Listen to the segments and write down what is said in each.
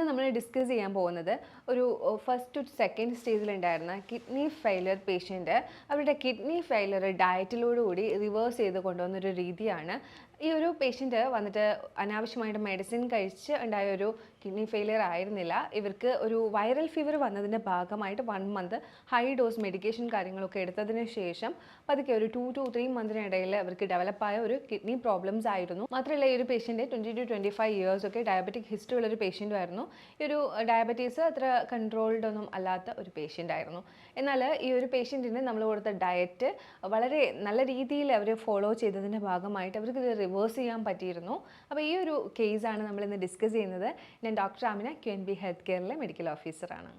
നമ്മൾ ഡിസ്കസ് ചെയ്യാൻ പോകുന്നത് ഒരു ഫസ്റ്റ് ടു സെക്കൻഡ് സ്റ്റേജിലുണ്ടായിരുന്ന കിഡ്നി ഫെയിലിയർ പേഷ്യൻ്റ് അവരുടെ കിഡ്നി ഫെയിലിയർ ഡയറ്റിലോടുകൂടി റിവേഴ്സ് ചെയ്ത് കൊണ്ടുവന്നൊരു രീതിയാണ്. ഈ ഒരു പേഷ്യൻ്റ് വന്നിട്ട് അനാവശ്യമായിട്ട് മെഡിസിൻ കഴിച്ച് ഉണ്ടായ ഒരു കിഡ്നി ഫെയിലിയർ ആയിരുന്നില്ല. ഇവർക്ക് ഒരു വൈറൽ ഫീവർ വന്നതിൻ്റെ ഭാഗമായിട്ട് 1 മന്ത് ഹൈ ഡോസ് മെഡിക്കേഷൻ കാര്യങ്ങളൊക്കെ എടുത്തതിന് ശേഷം പതുക്കെ ഒരു 2 to 3 മന്തിനിടയിൽ അവർക്ക് ഡെവലപ്പായ ഒരു കിഡ്നി പ്രോബ്ലംസ് ആയിരുന്നു. മാത്രമല്ല ഈ ഒരു പേഷ്യൻ്റ് 20 to 25 ഇയേഴ്സ് ഒക്കെ ഡയബറ്റിക് ഹിസ്റ്ററി ഉള്ളൊരു പേഷ്യൻ്റും ആയിരുന്നു. ഈ ഒരു ഡയബറ്റീസ് അത്ര കൺട്രോൾഡ് ഒന്നും അല്ലാത്ത ഒരു പേഷ്യൻ്റ് ആയിരുന്നു. എന്നാൽ ഈ ഒരു പേഷ്യൻറ്റിന് നമ്മൾ കൊടുത്ത ഡയറ്റ് വളരെ നല്ല രീതിയിൽ അവർ ഫോളോ ചെയ്തതിൻ്റെ ഭാഗമായിട്ട് അവർക്ക് ഇത് റിവേഴ്സ് ചെയ്യാൻ പറ്റിയിരുന്നു. അപ്പോൾ ഈ ഒരു കേസാണ് നമ്മൾ ഇന്ന് ഡിസ്കസ് ചെയ്യുന്നത്. ഞാൻ ഡോക്ടർ ആമിന, QNB ഹെൽത്ത് കെയറിലെ മെഡിക്കൽ ഓഫീസറാണ്.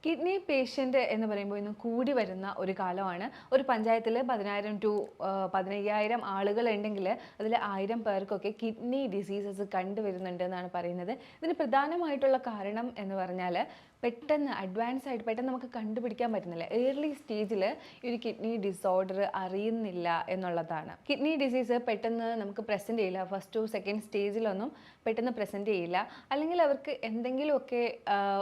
കിഡ്നി പേഷ്യൻ്റ് എന്ന് പറയുമ്പോൾ ഇന്ന് കൂടി വരുന്ന ഒരു കാലമാണ്. ഒരു പഞ്ചായത്തിൽ 10,000 to 15,000 ആളുകൾ ഉണ്ടെങ്കിൽ അതിൽ 1000 പേർക്കൊക്കെ കിഡ്നി ഡിസീസസ് കണ്ടുവരുന്നുണ്ട് എന്നാണ് പറയുന്നത്. ഇതിന് പ്രധാനമായിട്ടുള്ള കാരണം എന്ന് പറഞ്ഞാൽ പെട്ടെന്ന് അഡ്വാൻസ് ആയിട്ട് പെട്ടെന്ന് നമുക്ക് കണ്ടുപിടിക്കാൻ പറ്റുന്നില്ല. ഏർലി സ്റ്റേജിൽ ഈ ഒരു കിഡ്നി ഡിസോർഡർ അറിയുന്നില്ല എന്നുള്ളതാണ്. കിഡ്നി ഡിസീസ് പെട്ടെന്ന് നമുക്ക് പ്രസൻറ്റ് ചെയ്യില്ല. ഫസ്റ്റ് ടു സെക്കൻഡ് സ്റ്റേജിലൊന്നും പെട്ടെന്ന് പ്രസൻറ്റ് ചെയ്യില്ല. അല്ലെങ്കിൽ അവർക്ക് എന്തെങ്കിലുമൊക്കെ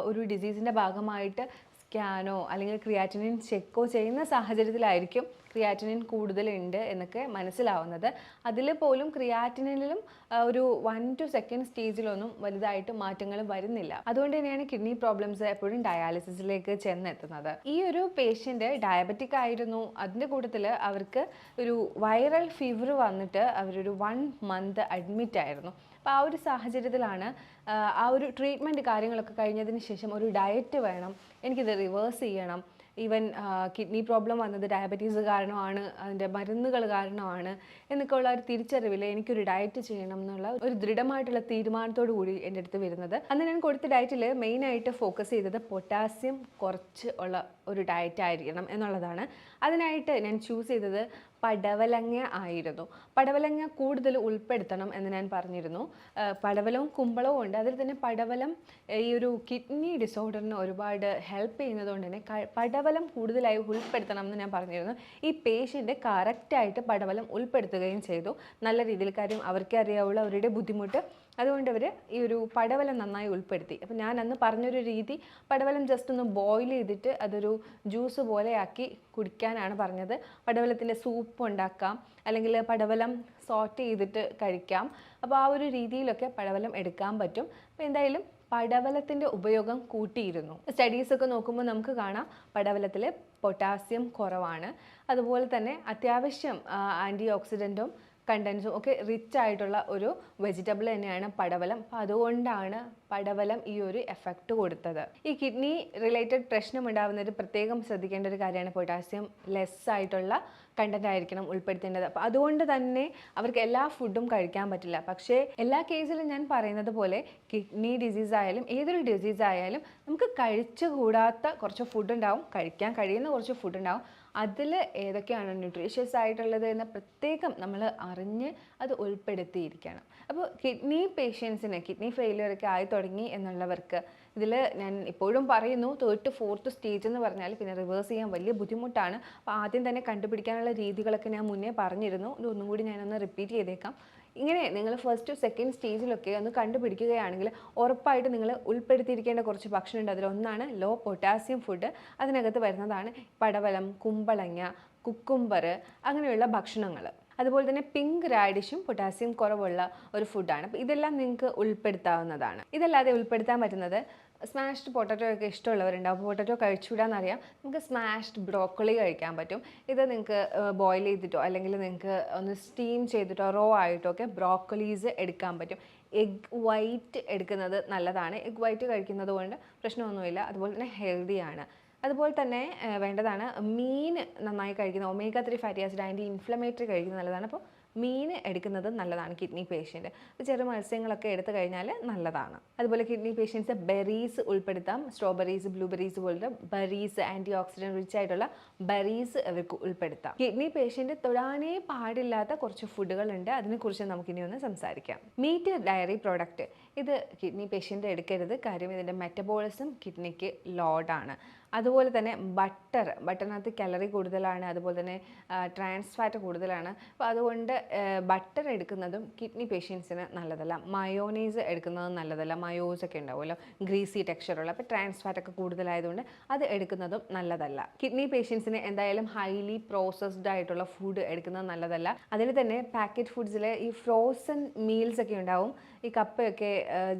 ഒരു ഡിസീസിൻ്റെ ഭാഗമായിട്ട് സ്കാനോ അല്ലെങ്കിൽ ക്രിയാറ്റിനിൻ ചെക്കോ ചെയ്യുന്ന സാഹചര്യത്തിലായിരിക്കും ക്രിയാറ്റിനിൻ കൂടുതലുണ്ട് എന്നൊക്കെ മനസ്സിലാവുന്നത്. അതിൽ പോലും ക്രിയാറ്റിനിലും ഒരു 1 to 2 സ്റ്റേജിലൊന്നും വലുതായിട്ട് മാറ്റങ്ങൾ വരുന്നില്ല. അതുകൊണ്ട് തന്നെയാണ് കിഡ്നി പ്രോബ്ലംസ് എപ്പോഴും ഡയാലിസിസിലേക്ക് ചെന്നെത്തുന്നത്. ഈ ഒരു പേഷ്യൻ്റ് ഡയബറ്റിക് ആയിരുന്നു. അതിൻ്റെ കൂട്ടത്തിൽ അവർക്ക് ഒരു വൈറൽ ഫീവർ വന്നിട്ട് അവരൊരു 1 മന്ത് അഡ്മിറ്റ് ആയിരുന്നു. അപ്പോൾ ആ ഒരു സാഹചര്യത്തിലാണ് ആ ഒരു ട്രീറ്റ്മെൻറ്റ് കാര്യങ്ങളൊക്കെ കഴിഞ്ഞതിന് ശേഷം ഒരു ഡയറ്റ് വേണം, എനിക്കിത് റിവേഴ്സ് ചെയ്യണം, ഈവൻ കിഡ്നി പ്രോബ്ലം വന്നത് ഡയബറ്റീസ് കാരണമാണ്, അതിൻ്റെ മരുന്നുകൾ കാരണമാണ് എന്നൊക്കെ ഉള്ള ഒരു തിരിച്ചറിവിൽ എനിക്കൊരു ഡയറ്റ് ചെയ്യണം എന്നുള്ള ഒരു ദൃഢമായിട്ടുള്ള തീരുമാനത്തോടു കൂടി എൻ്റെ അടുത്ത് വരുന്നത്. അന്ന് ഞാൻ കൊടുത്ത ഡയറ്റിൽ മെയിനായിട്ട് ഫോക്കസ് ചെയ്തത് പൊട്ടാസ്യം കുറച്ച് ഉള്ള ഒരു ഡയറ്റ് ആയിരിക്കണം എന്നുള്ളതാണ്. അതിനായിട്ട് ഞാൻ ചൂസ് ചെയ്തത് പടവലങ്ങ ആയിരുന്നു. പടവലങ്ങ കൂടുതൽ ഉൾപ്പെടുത്തണം എന്ന് ഞാൻ പറഞ്ഞിരുന്നു. പടവലവും കുമ്പളവും ഉണ്ട്. അതിൽ തന്നെ പടവലം ഈ ഒരു കിഡ്നി ഡിസോർഡറിന് ഒരുപാട് ഹെൽപ്പ് ചെയ്യുന്നതുകൊണ്ട് തന്നെ പടവലം കൂടുതലായി ഉൾപ്പെടുത്തണം എന്ന് ഞാൻ പറഞ്ഞിരുന്നു. ഈ പേഷ്യൻ്റ് കറക്റ്റായിട്ട് പടവലം ഉൾപ്പെടുത്തുകയും ചെയ്തു. നല്ല രീതിയിൽ, കാര്യം അവർക്കേ അറിയാവുള്ള അവരുടെ ബുദ്ധിമുട്ട്. അതുകൊണ്ട് അവർ ഈ ഒരു പടവലം നന്നായി ഉൾപ്പെടുത്തി. അപ്പോൾ ഞാൻ അന്ന് പറഞ്ഞൊരു രീതി പടവലം ജസ്റ്റ് ഒന്ന് ബോയിൽ ചെയ്തിട്ട് അതൊരു ജ്യൂസ് പോലെയാക്കി കുടിക്കാനാണ് പറഞ്ഞത്. പടവലത്തിൻ്റെ സൂപ്പ് ഉണ്ടാക്കാം, അല്ലെങ്കിൽ പടവലം സോട്ട് ചെയ്തിട്ട് കഴിക്കാം. അപ്പോൾ ആ ഒരു രീതിയിലൊക്കെ പടവലം എടുക്കാൻ പറ്റും. അപ്പോൾ എന്തായാലും പടവലത്തിൻ്റെ ഉപയോഗം കൂട്ടിയിരുന്നു. സ്റ്റഡീസൊക്കെ നോക്കുമ്പോൾ നമുക്ക് കാണാം പടവലത്തിൽ പൊട്ടാസ്യം കുറവാണ്. അതുപോലെ തന്നെ അത്യാവശ്യം ആൻറ്റി ഓക്സിഡൻറ്റും കണ്ടൻസും ഒക്കെ റിച്ച് ആയിട്ടുള്ള ഒരു വെജിറ്റബിൾ തന്നെയാണ് പടവലം. അപ്പോൾ അതുകൊണ്ടാണ് പടവലം ഈ ഒരു എഫക്റ്റ് കൊടുത്തത്. ഈ കിഡ്നി റിലേറ്റഡ് പ്രശ്നം ഉണ്ടാകുന്നത് പ്രത്യേകം ശ്രദ്ധിക്കേണ്ട ഒരു കാര്യമാണ്. പൊട്ടാസ്യം ലെസ് ആയിട്ടുള്ള കണ്ടന്റ് ആയിരിക്കണം ഉൾപ്പെടുത്തേണ്ടത്. അപ്പോൾ അതുകൊണ്ട് തന്നെ അവർക്ക് എല്ലാ ഫുഡും കഴിക്കാൻ പറ്റില്ല. പക്ഷേ എല്ലാ കേസിലും ഞാൻ പറയുന്നത് പോലെ കിഡ്നി ഡിസീസ് ആയാലും ഏതൊരു ഡിസീസ് ആയാലും നമുക്ക് കഴിച്ചുകൂടാത്ത കുറച്ച് ഫുഡ് ഉണ്ടാവും, കഴിക്കാൻ കഴിയുന്ന കുറച്ച് ഫുഡ് ഉണ്ടാവും. അതിൽ ഏതൊക്കെയാണ് ന്യൂട്രീഷ്യസ് ആയിട്ടുള്ളത് എന്ന് പ്രത്യേകം നമ്മൾ അറിഞ്ഞ് അത് ഉൾപ്പെടുത്തിയിരിക്കണം. അപ്പോൾ കിഡ്നി പേഷ്യൻസിന് കിഡ്നി ഫെയിലിയറൊക്കെ ആയി തുടങ്ങി എന്നുള്ളവർക്ക് ഇതിൽ ഞാൻ ഇപ്പോഴും പറയുന്നു 3rd to 4th സ്റ്റേജ് എന്ന് പറഞ്ഞാൽ പിന്നെ റിവേഴ്സ് ചെയ്യാൻ വലിയ ബുദ്ധിമുട്ടാണ്. അപ്പോൾ ആദ്യം തന്നെ കണ്ടുപിടിക്കാനുള്ള രീതികളൊക്കെ ഞാൻ മുന്നേ പറഞ്ഞിരുന്നു. ഇതൊന്നും കൂടി ഞാനൊന്ന് റിപ്പീറ്റ് ചെയ്തേക്കാം. ഇങ്ങനെ നിങ്ങൾ ഫസ്റ്റ് ടു സെക്കൻഡ് സ്റ്റേജിലൊക്കെ ഒന്ന് കണ്ടുപിടിക്കുകയാണെങ്കിൽ ഉറപ്പായിട്ട് നിങ്ങൾ ഉൾപ്പെടുത്തിയിരിക്കേണ്ട കുറച്ച് ഭക്ഷണമുണ്ട്. അതിലൊന്നാണ് ലോ പൊട്ടാസ്യം ഫുഡ്. അതിനകത്ത് വരുന്നതാണ് പടവലം, കുമ്പളങ്ങ, കുക്കുംബർ, അങ്ങനെയുള്ള ഭക്ഷണങ്ങൾ. അതുപോലെ തന്നെ പിങ്ക് റാഡിഷും പൊട്ടാസ്യം കുറവുള്ള ഒരു ഫുഡാണ്. അപ്പോൾ ഇതെല്ലാം നിങ്ങൾക്ക് ഉൾപ്പെടുത്താവുന്നതാണ്. ഇതല്ലാതെ ഉൾപ്പെടുത്താൻ പറ്റുന്നത് സ്മാഷ്ഡ് പൊട്ടറ്റോ ഒക്കെ ഇഷ്ടമുള്ളവരുണ്ടാവും. പൊട്ടറ്റോ കഴിച്ചുകൂടാന്നറിയാം. നമുക്ക് സ്മാഷ്ഡ് ബ്രോക്കോളി കഴിക്കാൻ പറ്റും. ഇത് നിങ്ങൾക്ക് ബോയിൽ ചെയ്തിട്ടോ അല്ലെങ്കിൽ നിങ്ങൾക്ക് ഒന്ന് സ്റ്റീം ചെയ്തിട്ടോ റോ ആയിട്ടോ ഒക്കെ ബ്രോക്കോളീസ് എടുക്കാൻ പറ്റും. എഗ് വൈറ്റ് എടുക്കുന്നത് നല്ലതാണ്. എഗ് വൈറ്റ് കഴിക്കുന്നത് കൊണ്ട് പ്രശ്നമൊന്നുമില്ല. അതുപോലെ തന്നെ ഹെൽത്തിയാണ്. അതുപോലെ തന്നെ വേണ്ടതാണ് മീൻ നന്നായി കഴിക്കുന്നത്. Omega 3 fatty acid anti inflammatory കഴിക്കുന്നത് നല്ലതാണ്. അപ്പോൾ മീൻ എടുക്കുന്നത് നല്ലതാണ് കിഡ്നി പേഷ്യൻ്റ്. ചെറു മത്സ്യങ്ങളൊക്കെ എടുത്തു കഴിഞ്ഞാൽ നല്ലതാണ്. അതുപോലെ കിഡ്നി പേഷ്യൻസ് ബെറീസ് ഉൾപ്പെടുത്താം. സ്ട്രോബെറീസ്, ബ്ലൂബെറീസ് പോലത്തെ ബെറീസ്, ആൻറ്റി ഓക്സിഡൻറ്റ് റിച്ച് ആയിട്ടുള്ള ബെറീസ് അവർക്ക് ഉൾപ്പെടുത്താം. കിഡ്നി പേഷ്യൻ്റ് തൊടാനേ പാടില്ലാത്ത കുറച്ച് ഫുഡുകളുണ്ട്. അതിനെക്കുറിച്ച് നമുക്കിനി ഒന്ന് സംസാരിക്കാം. മീറ്റ് ഡയറി പ്രോഡക്റ്റ് ഇത് കിഡ്നി പേഷ്യൻ്റ് എടുക്കരുത്. കാര്യം ഇതിൻ്റെ മെറ്റബോളിസം കിഡ്നിക്ക് ലോഡാണ്. അതുപോലെ തന്നെ ബട്ടറിനകത്ത് കലറി കൂടുതലാണ്, അതുപോലെ തന്നെ ട്രാൻസ് ഫാറ്റ് കൂടുതലാണ്. അപ്പോൾ അതുകൊണ്ട് ബട്ടർ എടുക്കുന്നതും കിഡ്നി പേഷ്യൻസിന് നല്ലതല്ല. മയോണൈസ് എടുക്കുന്നതും നല്ലതല്ല. മയോസൊക്കെ ഉണ്ടാവുമല്ലോ, ഗ്രീസി ടെക്സ്ചറുള്ള, അപ്പോൾ ട്രാൻസ് ഫാറ്റ് ഒക്കെ കൂടുതലായതുകൊണ്ട് അത് എടുക്കുന്നതും നല്ലതല്ല. കിഡ്നി പേഷ്യൻസിന് എന്തായാലും ഹൈലി പ്രോസസ്ഡ് ആയിട്ടുള്ള ഫുഡ് എടുക്കുന്നത് നല്ലതല്ല. അതിൽ തന്നെ പാക്കറ്റ് ഫുഡ്സിൽ ഈ ഫ്രോസൺ മീൽസ് ഒക്കെ ഉണ്ടാവും. ഈ കപ്പയൊക്കെ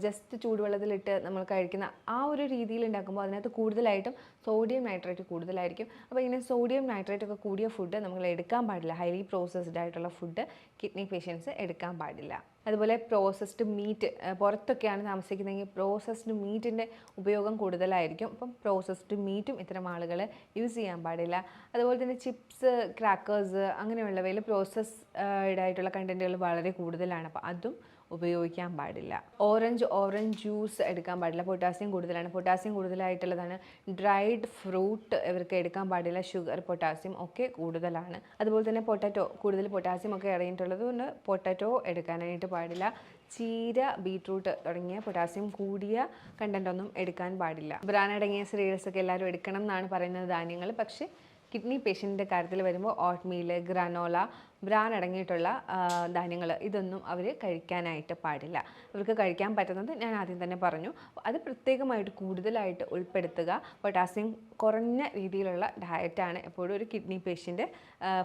ജസ്റ്റ് ചൂടുവെള്ളത്തിലിട്ട് നമ്മൾ കഴിക്കുന്ന ആ ഒരു രീതിയിൽ ഉണ്ടാക്കുമ്പോൾ അതിനകത്ത് കൂടുതലായിട്ടും സോഡിയം നൈട്രേറ്റ് കൂടുതലായിരിക്കും. അപ്പോൾ ഇങ്ങനെ സോഡിയം നൈട്രേറ്റ് ഒക്കെ കൂടിയ ഫുഡ് നമ്മൾ എടുക്കാൻ പാടില്ല. ഹൈലി പ്രോസസ്ഡ് ആയിട്ടുള്ള ഫുഡ് കിഡ്നി പേഷ്യൻസ് എടുക്കാൻ പാടില്ല. അതുപോലെ പ്രോസസ്ഡ് മീറ്റ്, പുറത്തൊക്കെയാണ് താമസിക്കുന്നതെങ്കിൽ പ്രോസസ്ഡ് മീറ്റിൻ്റെ ഉപയോഗം കൂടുതലായിരിക്കും. അപ്പം പ്രോസസ്ഡ് മീറ്റും ഇത്തരം ആളുകൾ യൂസ് ചെയ്യാൻ പാടില്ല. അതുപോലെ തന്നെ ചിപ്സ്, ക്രാക്കേഴ്സ് അങ്ങനെയുള്ളവയിൽ പ്രോസസ്ഡ് ആയിട്ടുള്ള കണ്ടൻറ്റുകൾ വളരെ കൂടുതലാണ്. അപ്പോൾ അതും ഉപയോഗിക്കാൻ പാടില്ല. ഓറഞ്ച് ജ്യൂസ് എടുക്കാൻ പാടില്ല. പൊട്ടാസ്യം കൂടുതലാണ്. പൊട്ടാസ്യം കൂടുതലായിട്ടുള്ളതാണ്. ഡ്രൈഡ് ഫ്രൂട്ട് ഇവർക്ക് എടുക്കാൻ പാടില്ല. ഷുഗർ, പൊട്ടാസ്യം ഒക്കെ കൂടുതലാണ്. അതുപോലെ തന്നെ പൊട്ടാറ്റോ, കൂടുതൽ പൊട്ടാസ്യം ഒക്കെ അടങ്ങിയിട്ടുള്ളത് കൊണ്ട് പൊട്ടാറ്റോ എടുക്കാനായിട്ട് പാടില്ല. ചീര, ബീട്രൂട്ട് തുടങ്ങിയ പൊട്ടാസ്യം കൂടിയ കണ്ടൻ്റ് ഒന്നും എടുക്കാൻ പാടില്ല. ബ്രാൻ അടങ്ങിയ സീരിയൽസ് ഒക്കെ എല്ലാവരും എടുക്കണം എന്നാണ് പറയുന്നത്, ധാന്യങ്ങൾ. പക്ഷേ കിഡ്നി പേഷ്യൻറ്റിൻ്റെ കാര്യത്തിൽ വരുമ്പോൾ ഓട്ട്മീൽ, ഗ്രാനോള, ബ്രാൻ അടങ്ങിയിട്ടുള്ള ധാന്യങ്ങൾ ഇതൊന്നും അവർ കഴിക്കാനായിട്ട് പാടില്ല. അവർക്ക് കഴിക്കാൻ പറ്റുന്നത് ഞാൻ ആദ്യം തന്നെ പറഞ്ഞു. അത് പ്രത്യേകമായിട്ട് കൂടുതലായിട്ട് ഉൾപ്പെടുത്തുക. പൊട്ടാസ്യം കുറഞ്ഞ രീതിയിലുള്ള ഡയറ്റാണ് എപ്പോഴും ഒരു കിഡ്നി പേഷ്യൻ്റ്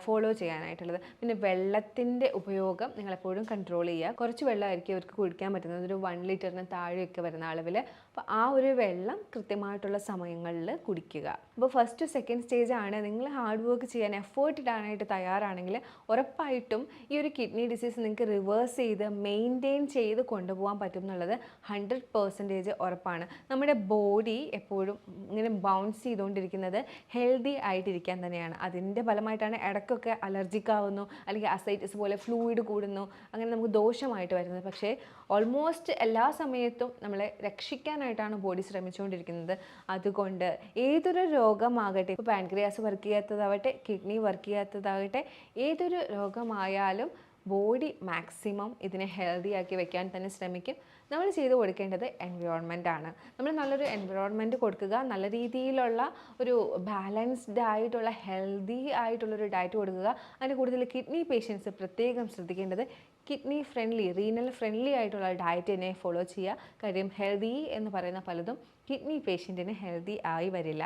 ഫോളോ ചെയ്യാനായിട്ടുള്ളത്. പിന്നെ വെള്ളത്തിൻ്റെ ഉപയോഗം നിങ്ങളെപ്പോഴും കൺട്രോൾ ചെയ്യുക. കുറച്ച് വെള്ളമായിരിക്കും അവർക്ക് കുടിക്കാൻ പറ്റുന്നത്, ഒരു 1 ലിറ്ററിന് താഴെയൊക്കെ വരുന്ന അളവിൽ. അപ്പോൾ ആ ഒരു വെള്ളം കൃത്യമായിട്ടുള്ള സമയങ്ങളിൽ കുടിക്കുക. അപ്പോൾ ഫസ്റ്റ് സെക്കൻഡ് സ്റ്റേജ് ആണ്. നിങ്ങൾ ഹാർഡ് വർക്ക് ചെയ്യാൻ എഫേർട്ട് ഇടാനായിട്ട് തയ്യാറാണെങ്കിൽ ഉറപ്പായിട്ടും ഈ ഒരു കിഡ്നി ഡിസീസ് നിങ്ങൾക്ക് റിവേഴ്സ് ചെയ്ത് മെയിൻറ്റെയിൻ ചെയ്ത് കൊണ്ടുപോകാൻ പറ്റും എന്നുള്ളത് 100% ഉറപ്പാണ്. നമ്മുടെ ബോഡി എപ്പോഴും ഇങ്ങനെ ബൗൺസ് ചെയ്തുകൊണ്ടിരിക്കുന്നത് ഹെൽത്തി ആയിട്ടിരിക്കാൻ തന്നെയാണ്. അതിൻ്റെ ഫലമായിട്ടാണ് ഇടയ്ക്കൊക്കെ അലർജിക് ആവുന്നു, അല്ലെങ്കിൽ അസൈറ്റിസ് പോലെ ഫ്ലൂയിഡ് കൂടുന്നു, അങ്ങനെ നമുക്ക് ദോഷമായിട്ട് വരുന്നത്. പക്ഷേ ഓൾമോസ്റ്റ് എല്ലാ സമയത്തും നമ്മളെ രക്ഷിക്കാനായിട്ടാണ് ബോഡി ശ്രമിച്ചുകൊണ്ടിരിക്കുന്നത്. അതുകൊണ്ട് ഏതൊരു രോഗമാകട്ടെ, ഇപ്പോൾ പാൻക്രിയാസ് വർക്ക് ചെയ്യാത്തതാവട്ടെ, കിഡ്നി വർക്ക് ചെയ്യാത്തതാകട്ടെ, ഏതൊരു രോഗമായാലും ബോഡി മാക്സിമം ഇതിനെ ഹെൽത്തി ആക്കി വെക്കാൻ തന്നെ ശ്രമിക്കും. നമ്മൾ ചെയ്തു കൊടുക്കേണ്ടത് എൻവയോൺമെൻ്റ് ആണ്. നമ്മൾ നല്ലൊരു എൻവയോൺമെൻറ്റ് കൊടുക്കുക, നല്ല രീതിയിലുള്ള ഒരു ബാലൻസ്ഡ് ആയിട്ടുള്ള ഹെൽത്തി ആയിട്ടുള്ളൊരു ഡയറ്റ് കൊടുക്കുക. അതിന് കൂടുതൽ കിഡ്നി പേഷ്യൻസ് പ്രത്യേകം ശ്രദ്ധിക്കേണ്ടത് കിഡ്നി ഫ്രണ്ട്ലി, റീനൽ ഫ്രണ്ട്ലി ആയിട്ടുള്ള ഡയറ്റിനെ ഫോളോ ചെയ്യുക. കാര്യം ഹെൽത്തി എന്ന് പറയുന്ന പലതും കിഡ്നി പേഷ്യൻറ്റിന് ഹെൽത്തി ആയി വരില്ല.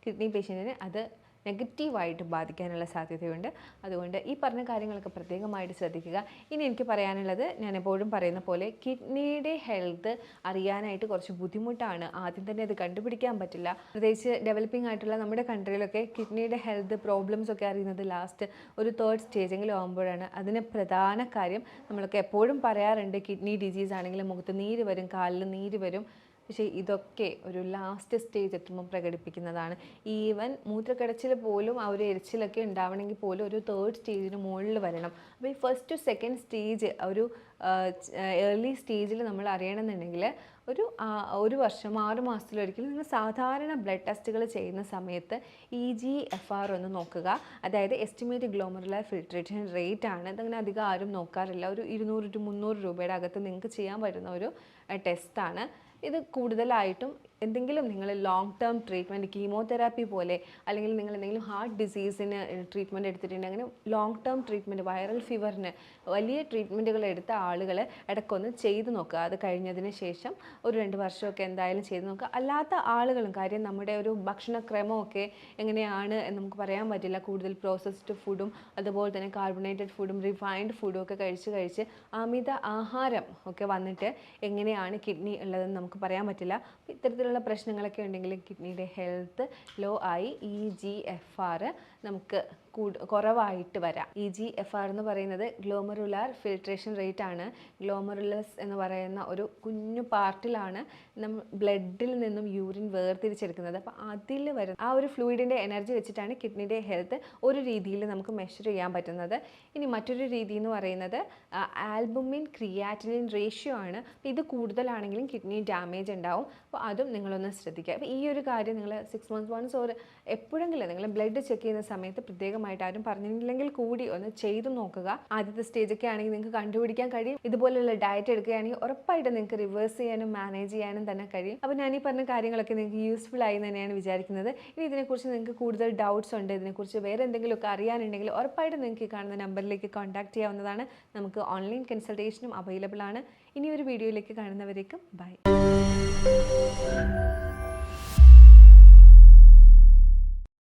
കിഡ്നി പേഷ്യൻറ്റിന് അത് നെഗറ്റീവായിട്ട് ബാധിക്കാനുള്ള സാധ്യതയുണ്ട്. അതുകൊണ്ട് ഈ പറഞ്ഞ കാര്യങ്ങളൊക്കെ പ്രത്യേകമായിട്ട് ശ്രദ്ധിക്കുക. ഇനി എനിക്ക് പറയാനുള്ളത്, ഞാൻ എപ്പോഴും പറയുന്ന പോലെ കിഡ്നിയുടെ ഹെൽത്ത് അറിയാനായിട്ട് കുറച്ച് ബുദ്ധിമുട്ടാണ്. ആദ്യം തന്നെ അത് കണ്ടുപിടിക്കാൻ പറ്റില്ല. പ്രത്യേകിച്ച് ഡെവലപ്പിംഗ് ആയിട്ടുള്ള നമ്മുടെ കൺട്രിയിലൊക്കെ കിഡ്നിയുടെ ഹെൽത്ത് പ്രോബ്ലംസ് ഒക്കെ അറിയുന്നത് ലാസ്റ്റ് ഒരു 3rd സ്റ്റേജെങ്കിലും ആകുമ്പോഴാണ്. അതിന് പ്രധാന കാര്യം നമ്മളൊക്കെ എപ്പോഴും പറയാറുണ്ട്, കിഡ്നി ഡിസീസ് ആണെങ്കിൽ മുഖത്ത് നീര് വരും, കാലിൽ നീര് വരും. പക്ഷേ ഇതൊക്കെ ഒരു ലാസ്റ്റ് സ്റ്റേജ് എത്തുമ്പോൾ പ്രകടിപ്പിക്കുന്നതാണ്. ഈവൻ മൂത്രക്കടച്ചിൽ പോലും ആ ഒരു എരിച്ചിലൊക്കെ ഉണ്ടാവണമെങ്കിൽ പോലും ഒരു 3rd സ്റ്റേജിന് മുകളിൽ വരണം. അപ്പോൾ ഈ 1st to 2nd സ്റ്റേജ്, ഒരു ഏർലി സ്റ്റേജിൽ നമ്മൾ അറിയണമെന്നുണ്ടെങ്കിൽ ഒരു വർഷം 6 മാസത്തിലൊരിക്കലും നിങ്ങൾ സാധാരണ ബ്ലഡ് ടെസ്റ്റുകൾ ചെയ്യുന്ന സമയത്ത് EGFR ഒന്ന് നോക്കുക. അതായത് എസ്റ്റിമേറ്റ് ഗ്ലോമറുലാർ ഫിൽട്രേഷൻ റേറ്റ് ആണ്. അതങ്ങനെ അധികം ആരും നോക്കാറില്ല. ഒരു 200 to 300 രൂപയുടെ അകത്ത് നിങ്ങൾക്ക് ചെയ്യാൻ പറ്റുന്ന ഒരു ടെസ്റ്റാണ്. ഇത് കൂടുതലായിട്ടും എന്തെങ്കിലും നിങ്ങൾ ലോങ് ടേം ട്രീറ്റ്മെൻറ്റ്, കീമോതെറാപ്പി പോലെ, അല്ലെങ്കിൽ നിങ്ങൾ എന്തെങ്കിലും ഹാർട്ട് ഡിസീസിന് ട്രീറ്റ്മെൻറ്റ് എടുത്തിട്ടുണ്ട്, അങ്ങനെ ലോങ് ടേം ട്രീറ്റ്മെൻറ്റ്, വൈറൽ ഫീവറിന് വലിയ ട്രീറ്റ്മെൻറ്റുകൾ എടുത്ത ആളുകൾ ഇടയ്ക്കൊന്ന് ചെയ്ത് നോക്കുക. അത് കഴിഞ്ഞതിന് ശേഷം ഒരു 2 വർഷമൊക്കെ എന്തായാലും ചെയ്ത് നോക്കുക. അല്ലാത്ത ആളുകളും, കാര്യം നമ്മുടെ ഒരു ഭക്ഷണക്രമമൊക്കെ എങ്ങനെയാണ് എന്ന് നമുക്ക് പറയാൻ പറ്റില്ല. കൂടുതൽ പ്രോസസ്ഡ് ഫുഡും അതുപോലെ തന്നെ കാർബണേറ്റഡ് ഫുഡും റിഫൈൻഡ് ഫുഡും ഒക്കെ കഴിച്ച് അമിത ആഹാരം ഒക്കെ വന്നിട്ട് എങ്ങനെയാണ് കിഡ്നി ഉള്ളതെന്ന് നമുക്ക് പറയാൻ പറ്റില്ല. ഇത്തരത്തിലുള്ള പ്രശ്നങ്ങളൊക്കെ ഉണ്ടെങ്കിൽ കിഡ്നിയുടെ ഹെൽത്ത് ലോ ആയി EGFR നമുക്ക് കുറവായിട്ട് വരാം. EGFR എന്ന് പറയുന്നത് ഗ്ലോമറുലാർ ഫിൽട്രേഷൻ റേറ്റ് ആണ്. ഗ്ലോമറുലസ് എന്ന് പറയുന്ന ഒരു കുഞ്ഞു പാർട്ടിലാണ് നമ്മൾ ബ്ലഡിൽ നിന്നും യൂറിൻ വേർതിരിച്ചെടുക്കുന്നത്. അപ്പോൾ അതിൽ വരുന്ന ആ ഒരു ഫ്ലൂയിഡിൻ്റെ എനർജി വെച്ചിട്ടാണ് കിഡ്നിയുടെ ഹെൽത്ത് ഒരു രീതിയിൽ നമുക്ക് മെഷർ ചെയ്യാൻ പറ്റുന്നത്. ഇനി മറ്റൊരു രീതി എന്ന് പറയുന്നത് ആൽബുമിൻ ക്രിയാറ്റിനിൻ റേഷ്യോ ആണ്. അപ്പോൾ ഇത് കൂടുതലാണെങ്കിലും കിഡ്നി ഡാമേജ് ഉണ്ടാവും. അപ്പോൾ അതും നിങ്ങളൊന്ന് ശ്രദ്ധിക്കുക. അപ്പോൾ ഈ ഒരു കാര്യം നിങ്ങൾ 6 months once ഓർ എപ്പോഴെങ്കിലും നിങ്ങൾ ബ്ലഡ് ചെക്ക് ചെയ്യുന്ന സമയത്ത് പ്രത്യേകം കൃത്യമായിട്ട് ആരും പറഞ്ഞില്ലെങ്കിൽ കൂടി ഒന്ന് ചെയ്തു നോക്കുക. ആദ്യത്തെ സ്റ്റേജൊക്കെ ആണെങ്കിൽ നിങ്ങൾക്ക് കണ്ടുപിടിക്കാൻ കഴിയും. ഇതുപോലുള്ള ഡയറ്റ് എടുക്കുകയാണെങ്കിൽ ഉറപ്പായിട്ട് നിങ്ങൾക്ക് റിവേഴ്സ് ചെയ്യാനും മാനേജ് ചെയ്യാനും തന്നെ കഴിയും. അപ്പോൾ ഞാൻ ഈ പറഞ്ഞ കാര്യങ്ങളൊക്കെ നിങ്ങൾക്ക് യൂസ്ഫുൾ ആയി തന്നെയാണ് വിചാരിക്കുന്നത്. ഇനി ഇതിനെക്കുറിച്ച് നിങ്ങൾക്ക് കൂടുതൽ ഡൗട്ട്സ് ഉണ്ട്, ഇതിനെക്കുറിച്ച് വേറെ എന്തെങ്കിലുമൊക്കെ അറിയാനുണ്ടെങ്കിൽ ഉറപ്പായിട്ട് നിങ്ങൾക്ക് കാണുന്ന നമ്പറിലേക്ക് കോൺടാക്ട് ചെയ്യാവുന്നതാണ്. നമുക്ക് ഓൺലൈൻ കൺസൾട്ടേഷനും അവൈലബിൾ ആണ്. ഇനി ഒരു വീഡിയോയിലേക്ക് കാണുന്നവരേക്കും ബൈ.